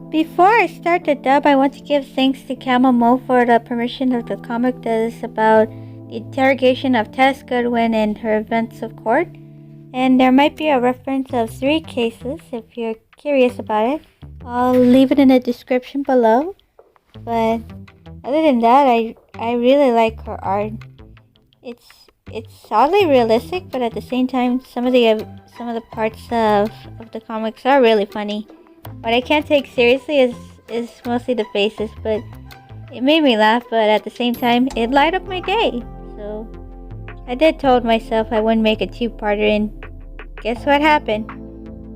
Before I start the dub, I want to give thanks to Camel Mo for the permission of the comic that is about the interrogation of Tess Goodwin and her events of court. And there might be a reference of 3 cases if you're curious about it. I'll leave it in the description below. But other than that, I really like her art. It's oddly realistic, but at the same time, some of the parts of the comics are really funny. What I can't take seriously is mostly the faces, but it made me laugh, but at the same time, it lighted up my day. So I did told myself I wouldn't make a 2-parter, and guess what happened?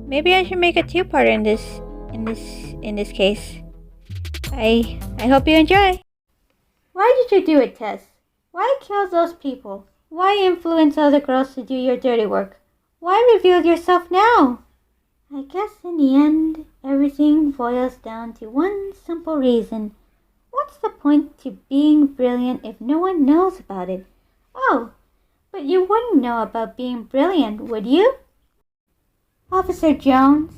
Maybe I should make a 2-parter in this case. I hope you enjoy. Why did you do it, Tess? Why kill those people? Why influence other girls to do your dirty work? Why reveal yourself now? I guess in the end, everything boils down to one simple reason. What's the point to being brilliant if no one knows about it? Oh, but you wouldn't know about being brilliant, would you? Officer Jones,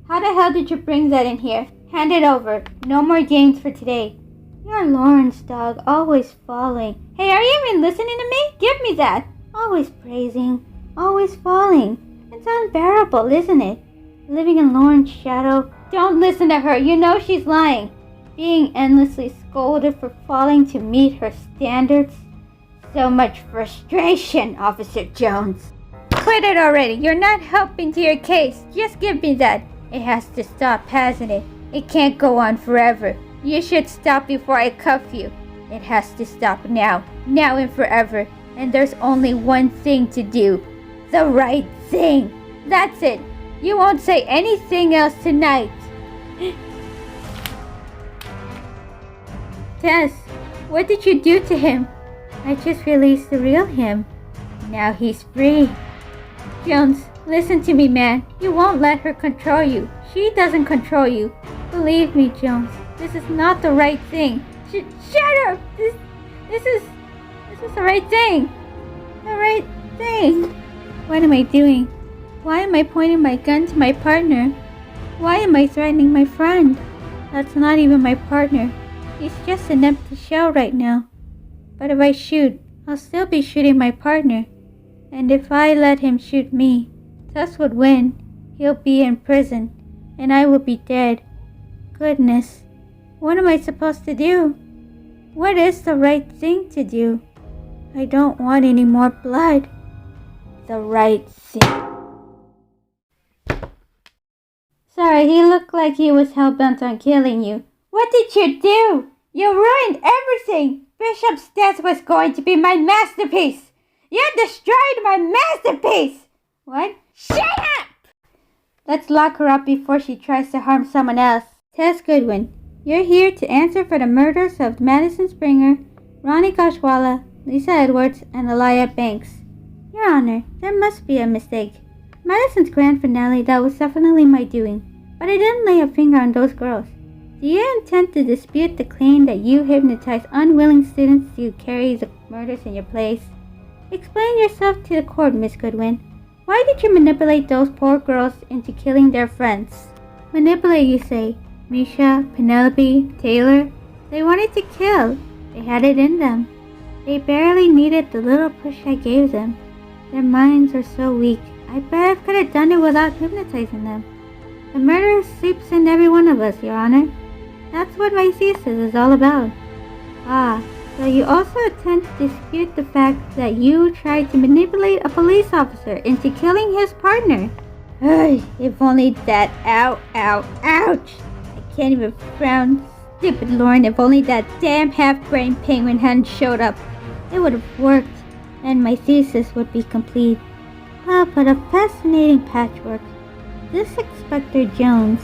how the hell did you bring that in here? Hand it over. No more games for today. You're Lawrence, dog, always falling. Hey, are you even listening to me? Give me that. Always praising, always falling. It's unbearable, isn't it? Living in Lauren's shadow. Don't listen to her. You know she's lying. Being endlessly scolded for falling to meet her standards. So much frustration, Officer Jones. Quit it already. You're not helping to your case. Just give me that. It has to stop, hasn't it? It can't go on forever. You should stop before I cuff you. It has to stop now. Now and forever. And there's only one thing to do. The right thing. That's it. You won't say anything else tonight. Tess, what did you do to him? I just released the real him. Now he's free. Jones, listen to me, man. You won't let her control you. She doesn't control you. Believe me, Jones. This is not the right thing. Shut up! This is the right thing. The right thing. What am I doing? Why am I pointing my gun to my partner? Why am I threatening my friend? That's not even my partner. He's just an empty shell right now. But if I shoot, I'll still be shooting my partner. And if I let him shoot me, Tess would win. He'll be in prison, and I will be dead. Goodness, what am I supposed to do? What is the right thing to do? I don't want any more blood. The right thing. Sorry, he looked like he was hell-bent on killing you. What did you do? You ruined everything! Bishop's death was going to be my masterpiece! You destroyed my masterpiece! What? Shut up! Let's lock her up before she tries to harm someone else. Tess Goodwin, you're here to answer for the murders of Madison Springer, Ronnie Goshwala, Lisa Edwards, and Elia Banks. Your Honor, there must be a mistake. Madison's grand finale, that was definitely my doing, but I didn't lay a finger on those girls. Do you intend to dispute the claim that you hypnotized unwilling students to carry the murders in your place? Explain yourself to the court, Miss Goodwin. Why did you manipulate those poor girls into killing their friends? Manipulate, you say? Misha, Penelope, Taylor? They wanted to kill. They had it in them. They barely needed the little push I gave them. Their minds are so weak. I bet I could have done it without hypnotizing them. The murder sleeps in every one of us, Your Honor. That's what my thesis is all about. Ah, so you also attempt to dispute the fact that you tried to manipulate a police officer into killing his partner. If only that, ow, ouch! I can't even frown. Stupid Lauren, if only that damn half-brained penguin hadn't showed up. It would have worked, and my thesis would be complete. But a fascinating patchwork. This Inspector Jones,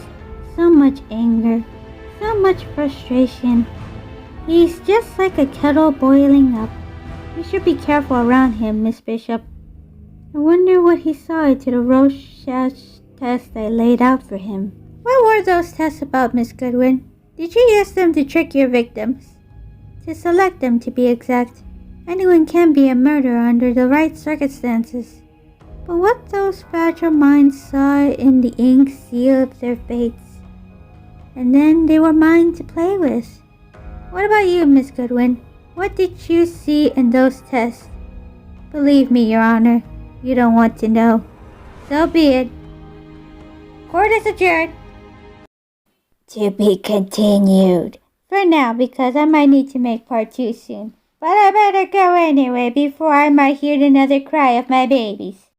so much anger, so much frustration. He's just like a kettle boiling up. You should be careful around him, Miss Bishop. I wonder what he saw into the Rorschach test I laid out for him. What were those tests about, Miss Goodwin? Did you use them to trick your victims? To select them, to be exact. Anyone can be a murderer under the right circumstances. But what those fragile minds saw in the ink sealed their fates. and then they were mine to play with. What about you, Miss Goodwin? What did you see in those tests? Believe me, Your Honor, you don't want to know. So be it. Court is adjourned. To be continued. For now, because I might need to make part 2 soon. But I better go anyway before I might hear another cry of my babies.